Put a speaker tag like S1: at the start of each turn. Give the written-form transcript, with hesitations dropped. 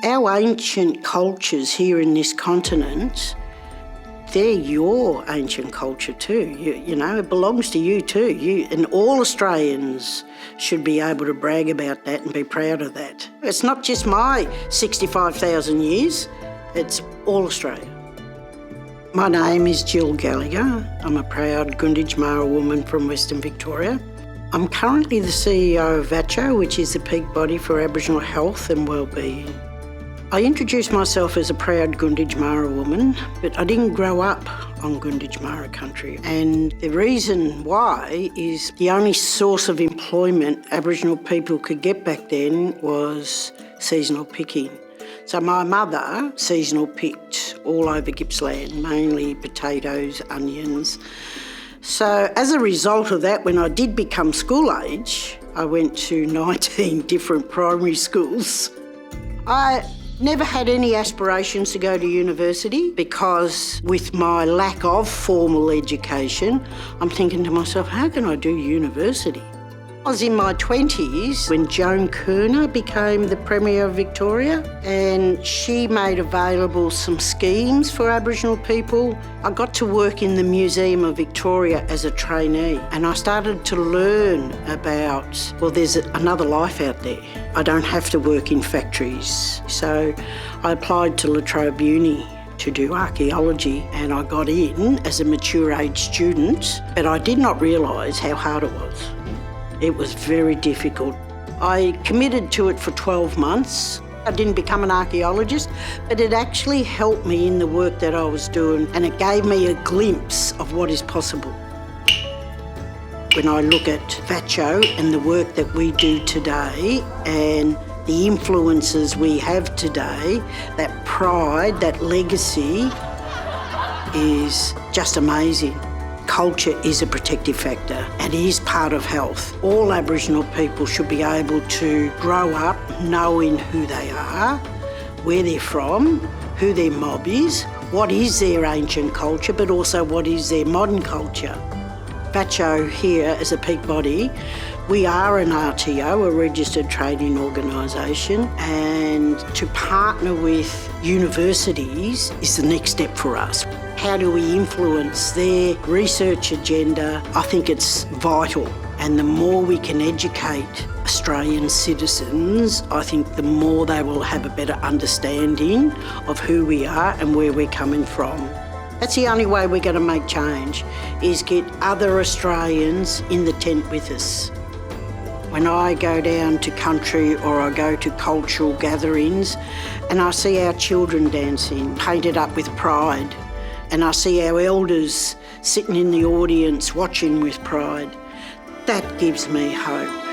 S1: Our ancient cultures here in this continent, they're your ancient culture too. You know, it belongs to you too. And all Australians should be able to brag about that and be proud of that. It's not just my 65,000 years, it's all Australia. My name is Jill Gallagher. I'm a proud Gunditjmara woman from Western Victoria. I'm currently the CEO of VACCHO, which is the peak body for Aboriginal health and wellbeing. I introduced myself as a proud Gunditjmara woman, but I didn't grow up on Gunditjmara country. And the reason why is the only source of employment Aboriginal people could get back then was seasonal picking. So my mother seasonal picked all over Gippsland, mainly potatoes, onions. So as a result of that, when I did become school age, I went to 19 different primary schools. I never had any aspirations to go to university because with my lack of formal education, I'm thinking to myself, how can I do university? I was in my 20s when Joan Kerner became the Premier of Victoria, and she made available some schemes for Aboriginal people. I got to work in the Museum of Victoria as a trainee, and I started to learn about, well, there's another life out there. I don't have to work in factories. So I applied to Trobe Uni to do archaeology, and I got in as a mature age student, but I did not realise how hard it was. It was very difficult. I committed to it for 12 months. I didn't become an archaeologist, but it actually helped me in the work that I was doing, and it gave me a glimpse of what is possible. When I look at VACCHO and the work that we do today and the influences we have today, that pride, that legacy is just amazing. Culture is a protective factor and is part of health. All Aboriginal people should be able to grow up knowing who they are, where they're from, who their mob is, what is their ancient culture, but also what is their modern culture. VACCHO here as a peak body, we are an RTO, a registered trading organisation, and to partner with universities is the next step for us. How do we influence their research agenda? I think it's vital, and the more we can educate Australian citizens, I think the more they will have a better understanding of who we are and where we're coming from. That's the only way we're going to make change, is get other Australians in the tent with us. When I go down to country or I go to cultural gatherings and I see our children dancing, painted up with pride, and I see our elders sitting in the audience watching with pride, that gives me hope.